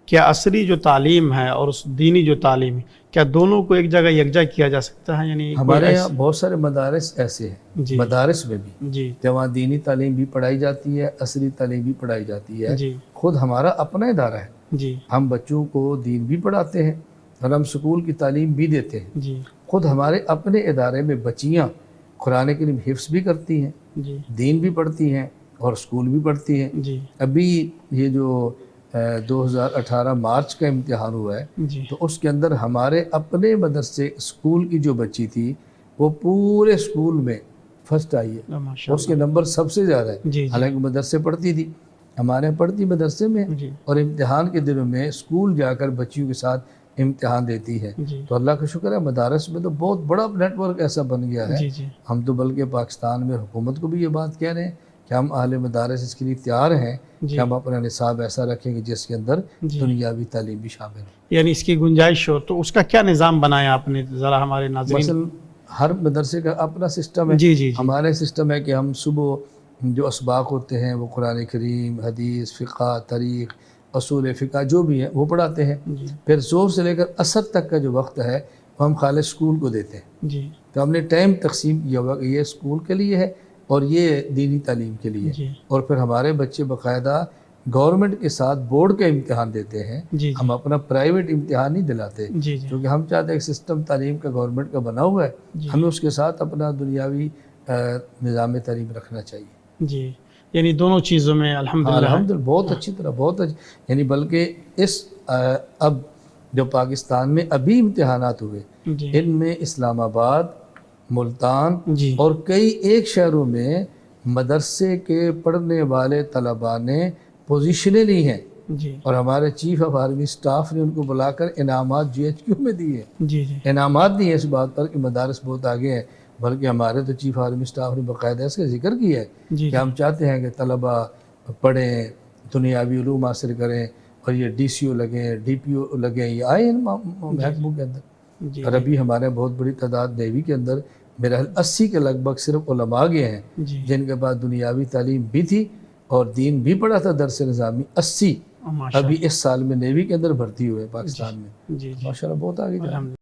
کیا عصری جو تعلیم ہے اور اس دینی جو تعلیم ہے، کیا دونوں کو ایک جگہ یکجا کیا جا سکتا ہے؟ یعنی ہمارے یہاں بہت سارے مدارس ایسے ہیں، جی مدارس میں بھی جی کہ وہاں دینی تعلیم بھی پڑھائی جاتی ہے، عصری تعلیم بھی پڑھائی جاتی ہے۔ جی خود ہمارا اپنا ادارہ ہے، جی ہم بچوں کو دین بھی پڑھاتے ہیں اور ہم سکول کی تعلیم بھی دیتے ہیں۔ جی خود ہمارے اپنے ادارے میں بچیاں قرآن کریم حفظ بھی کرتی ہیں، جی دین بھی پڑھتی ہیں اور اسکول بھی پڑھتی ہیں۔ جی ابھی یہ جو 2018 مارچ کا امتحان ہوا ہے جی تو اس کے اندر ہمارے اپنے مدرسے اسکول کی جو بچی تھی وہ پورے اسکول میں فرسٹ آئی ہے، ماشاء اس کے اللہ۔ نمبر سب سے زیادہ ہے، جی جی حالانکہ مدرسے پڑھتی تھی، ہمارے یہاں پڑھتی مدرسے میں، جی اور امتحان کے دنوں میں اسکول جا کر بچیوں کے ساتھ امتحان دیتی ہے۔ جی تو اللہ کا شکر ہے مدارس میں تو بہت بڑا نیٹ ورک ایسا بن گیا ہے۔ جی جی ہم تو بلکہ پاکستان میں حکومت کو بھی یہ بات کہہ رہے ہیں کہ ہم اہل مدارس اس کے لیے تیار ہیں کہ جی ہم اپنا نصاب ایسا رکھیں کہ جس کے اندر جی دنیاوی تعلیم بھی شامل ہو۔ یعنی اس کی گنجائش ہو تو اس کا کیا نظام بنایا آپ نے؟ ذرا ہمارے ناظرین۔ مثلا ہر مدرسے کا اپنا سسٹم ہے۔ جی جی جی ہمارے سسٹم ہے کہ ہم صبح جو اسباق ہوتے ہیں وہ قرآن کریم، حدیث، فقہ، تاریخ، اصول فقہ جو بھی ہیں وہ پڑھاتے ہیں۔ جی پھر زور سے لے کر عصر تک کا جو وقت ہے وہ ہم خالص اسکول کو دیتے ہیں۔ جی تو ہم نے ٹائم تقسیم کیا ہوا کہ یہ اسکول کے لیے ہے اور یہ دینی تعلیم کے لیے، جی اور پھر ہمارے بچے باقاعدہ گورنمنٹ کے ساتھ بورڈ کا امتحان دیتے ہیں۔ جی ہم اپنا پرائیویٹ امتحان نہیں دلاتے، جی جی کیونکہ ہم چاہتے ہیں کہ سسٹم تعلیم کا گورنمنٹ کا بنا ہوا ہے، جی ہمیں اس کے ساتھ اپنا دنیاوی نظام تعلیم رکھنا چاہیے۔ جی یعنی دونوں چیزوں میں ہاں الحمدللہ ہے۔ الحمدللہ بہت اچھی طرح، بہت اچھی، یعنی بلکہ اس اب جو پاکستان میں ابھی امتحانات ہوئے جی ان میں اسلام آباد، ملتان جی اور کئی ایک شہروں میں مدرسے کے پڑھنے والے طلباء نے پوزیشنیں لی ہیں، جی اور ہمارے چیف آف آرمی سٹاف نے ان کو بلا کر انعامات GHQ میں دیے، جی جی انعامات دیے اس بات پر کہ مدارس بہت آگے ہیں۔ بلکہ ہمارے تو چیف آرمی سٹاف نے باقاعدہ اس کا ذکر کیا ہے جی کہ ہم چاہتے ہیں کہ طلباء پڑھیں، دنیاوی علوم حاصل کریں، اور یہ DCO لگیں، DPO لگیں، یہ آئے ان محکموں کے اندر۔ جی اور ابھی ہمارے بہت بڑی تعداد نیوی کے اندر میرا 80 کے لگ بھگ صرف علماء گئے ہیں جی جن کے پاس دنیاوی تعلیم بھی تھی اور دین بھی پڑھا تھا، درس نظامی 80 ماشاء ابھی اس سال میں نیوی کے اندر بھرتی ہوئے پاکستان میں۔ اللہ۔ جی جی ماشاءاللہ بہت آگے جا رہے ہیں۔ الحمد